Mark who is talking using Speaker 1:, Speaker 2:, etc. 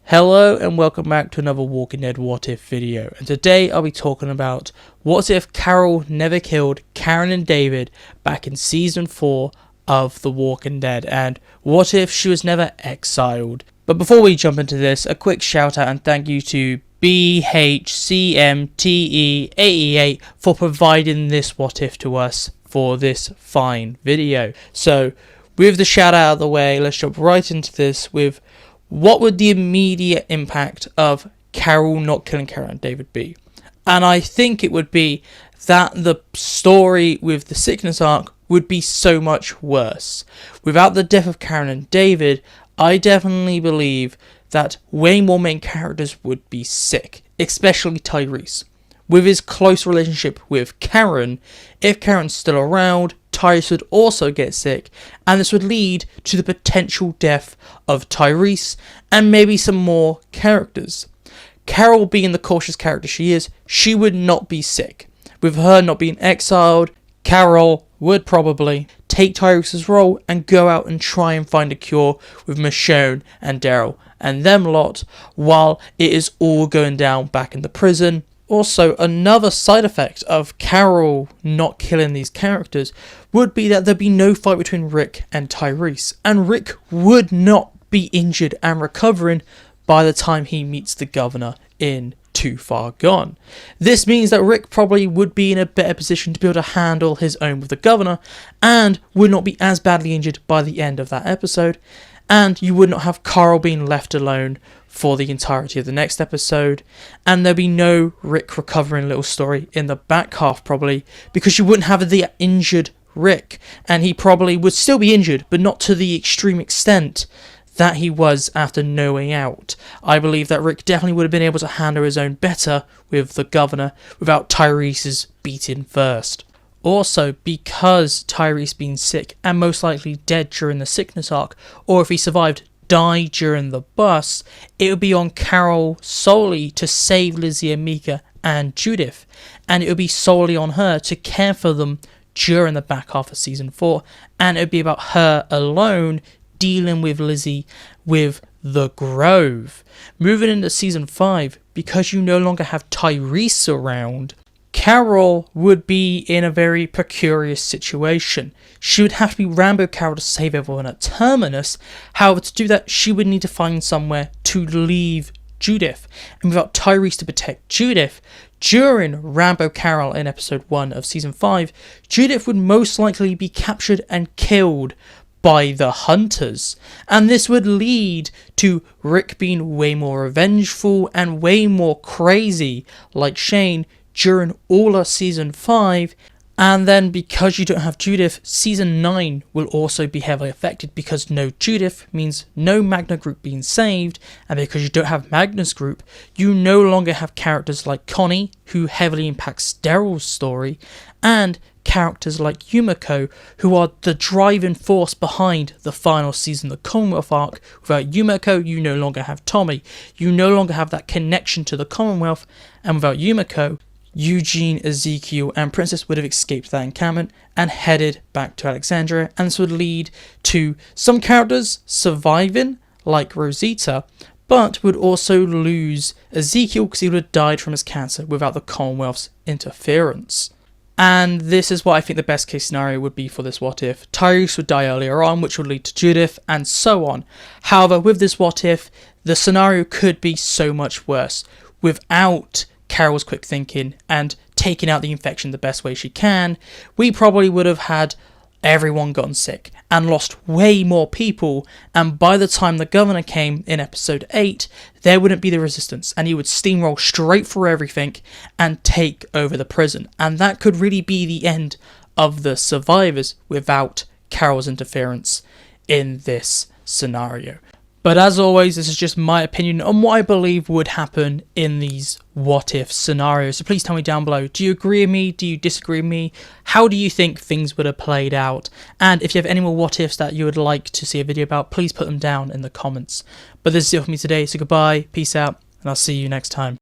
Speaker 1: Hello and welcome back to another Walking Dead What If video, and today I'll be talking about what if Carol never killed Karen and David back in season 4 of The Walking Dead, and what if she was never exiled. But before we jump into this, a quick shout out and thank you to BHCMTE88 for providing this what if to us for this fine video. So with the shout out of the way, let's jump right into this with what would the immediate impact of Carol not killing Karen and David be? And I think it would be that the story with the sickness arc would be so much worse. Without the death of Karen and David, I definitely believe that way more main characters would be sick, especially Tyreese. With his close relationship with Karen, if Karen's still around, Tyreese would also get sick, and this would lead to the potential death of Tyreese and maybe some more characters. Carol, being the cautious character she is, she would not be sick. With her not being exiled, Carol would probably take Tyreese's role and go out and try and find a cure with Michonne and Daryl and them lot while it is all going down back in the prison. Also, another side effect of Carol not killing these characters would be that there'd be no fight between Rick and Tyreese, and Rick would not be injured and recovering by the time he meets the governor in Too Far Gone. This means that Rick probably would be in a better position to be able to handle his own with the governor and would not be as badly injured by the end of that episode, and you would not have Carl being left alone for the entirety of the next episode, and there'll be no Rick recovering little story in the back half probably, because you wouldn't have the injured Rick, and he probably would still be injured, but not to the extreme extent that he was after No Way Out. I believe that Rick definitely would have been able to handle his own better with the governor without Tyrese's beating first. Also, because Tyreese being sick and most likely dead during the sickness arc, or if he survived, died during the bus, it would be on Carol solely to save Lizzie and Mika and Judith, and it would be solely on her to care for them during the back half of season 4, and it would be about her alone dealing with Lizzie with the Grove. Moving into season 5, because you no longer have Tyreese around, Carol would be in a very precarious situation. She would have to be Rambo Carol to save everyone at Terminus. However, to do that, she would need to find somewhere to leave Judith. And without Tyreese to protect Judith, during Rambo Carol in episode 1 of season 5, Judith would most likely be captured and killed by the Hunters. And this would lead to Rick being way more revengeful and way more crazy, like Shane, during all of season 5, and then because you don't have Judith, season 9 will also be heavily affected, because no Judith means no Magna group being saved, and because you don't have Magna's group, you no longer have characters like Connie, who heavily impacts Daryl's story, and characters like Yumiko, who are the driving force behind the final season of the Commonwealth arc. Without Yumiko, you no longer have Tommy. You no longer have that connection to the Commonwealth, and without Yumiko, Eugene, Ezekiel, and Princess would have escaped that encampment and headed back to Alexandria, and this would lead to some characters surviving, like Rosita, but would also lose Ezekiel because he would have died from his cancer without the Commonwealth's interference. And this is what I think the best case scenario would be for this what if. Tyreese would die earlier on, which would lead to Judith, and so on. However, with this what if, the scenario could be so much worse. Without Carol's quick thinking and taking out the infection the best way she can, we probably would have had everyone gotten sick and lost way more people, and by the time the governor came in episode 8, there wouldn't be the resistance, and he would steamroll straight through everything and take over the prison, and that could really be the end of the survivors without Carol's interference in this scenario. But as always, this is just my opinion on what I believe would happen in these what-if scenarios. So please tell me down below, do you agree with me? Do you disagree with me? How do you think things would have played out? And if you have any more what-ifs that you would like to see a video about, please put them down in the comments. But this is it for me today, so goodbye, peace out, and I'll see you next time.